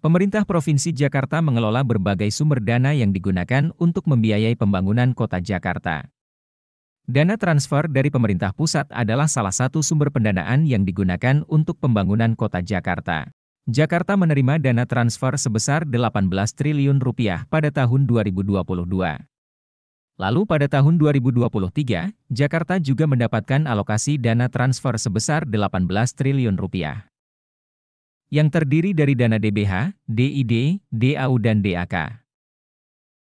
Pemerintah Provinsi Jakarta mengelola berbagai sumber dana yang digunakan untuk membiayai pembangunan kota Jakarta. Dana transfer dari pemerintah pusat adalah salah satu sumber pendanaan yang digunakan untuk pembangunan kota Jakarta. Jakarta menerima dana transfer sebesar 18 triliun rupiah pada tahun 2022. Lalu pada tahun 2023, Jakarta juga mendapatkan alokasi dana transfer sebesar 18 triliun rupiah. Yang terdiri dari dana DBH, DID, DAU dan DAK.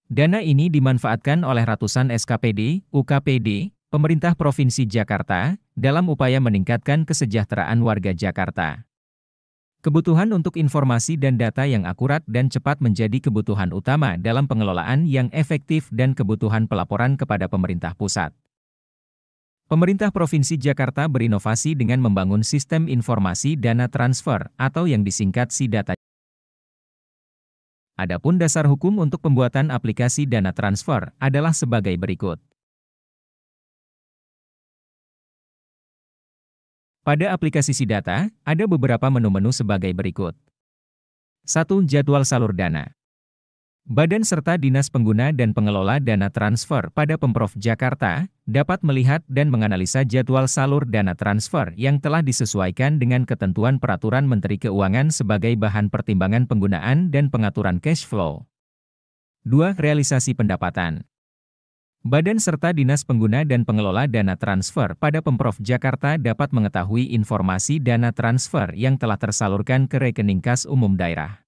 Dana ini dimanfaatkan oleh ratusan SKPD, UKPD, pemerintah Provinsi Jakarta, dalam upaya meningkatkan kesejahteraan warga Jakarta. Kebutuhan untuk informasi dan data yang akurat dan cepat menjadi kebutuhan utama dalam pengelolaan yang efektif dan kebutuhan pelaporan kepada pemerintah pusat. Pemerintah Provinsi Jakarta berinovasi dengan membangun sistem informasi dana transfer atau yang disingkat SIDATA. Adapun dasar hukum untuk pembuatan aplikasi dana transfer adalah sebagai berikut. Pada aplikasi SIDATA, ada beberapa menu-menu sebagai berikut. 1. Jadwal salur dana. Badan serta Dinas Pengguna dan Pengelola Dana Transfer pada Pemprov Jakarta dapat melihat dan menganalisa jadwal salur dana transfer yang telah disesuaikan dengan ketentuan Peraturan Menteri Keuangan sebagai bahan pertimbangan penggunaan dan pengaturan cash flow. 2. Realisasi pendapatan. Badan serta Dinas Pengguna dan Pengelola Dana Transfer pada Pemprov Jakarta dapat mengetahui informasi dana transfer yang telah tersalurkan ke rekening kas umum daerah.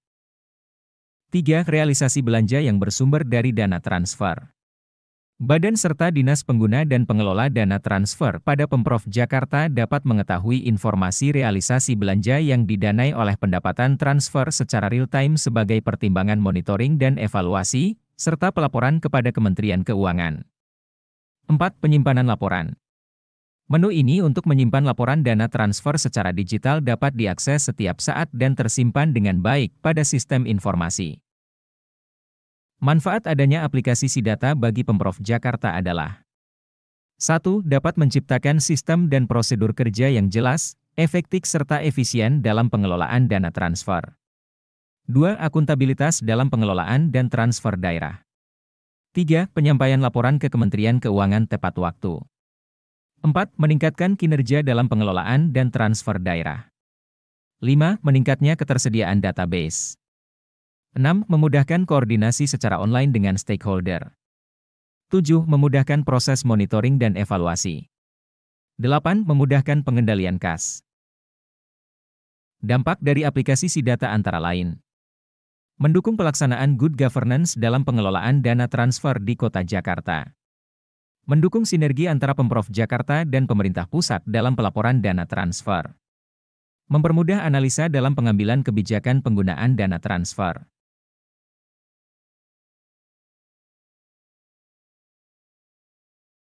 3. Realisasi belanja yang bersumber dari dana transfer. Badan serta Dinas Pengguna dan Pengelola Dana Transfer pada Pemprov Jakarta dapat mengetahui informasi realisasi belanja yang didanai oleh pendapatan transfer secara real-time sebagai pertimbangan monitoring dan evaluasi, serta pelaporan kepada Kementerian Keuangan. 4. Penyimpanan laporan. Menu ini untuk menyimpan laporan dana transfer secara digital dapat diakses setiap saat dan tersimpan dengan baik pada sistem informasi. Manfaat adanya aplikasi SIDATA bagi Pemprov Jakarta adalah 1. Dapat menciptakan sistem dan prosedur kerja yang jelas, efektif serta efisien dalam pengelolaan dana transfer. 2. Akuntabilitas dalam pengelolaan dan transfer daerah. 3. Penyampaian laporan ke Kementerian Keuangan tepat waktu. 4. Meningkatkan kinerja dalam pengelolaan dan transfer daerah. 5. Meningkatnya ketersediaan database. 6. Memudahkan koordinasi secara online dengan stakeholder. 7. Memudahkan proses monitoring dan evaluasi. 8. Memudahkan pengendalian kas. Dampak dari aplikasi SIDATA antara lain: mendukung pelaksanaan good governance dalam pengelolaan dana transfer di Kota Jakarta. Mendukung sinergi antara Pemprov Jakarta dan pemerintah pusat dalam pelaporan dana transfer. Mempermudah analisa dalam pengambilan kebijakan penggunaan dana transfer.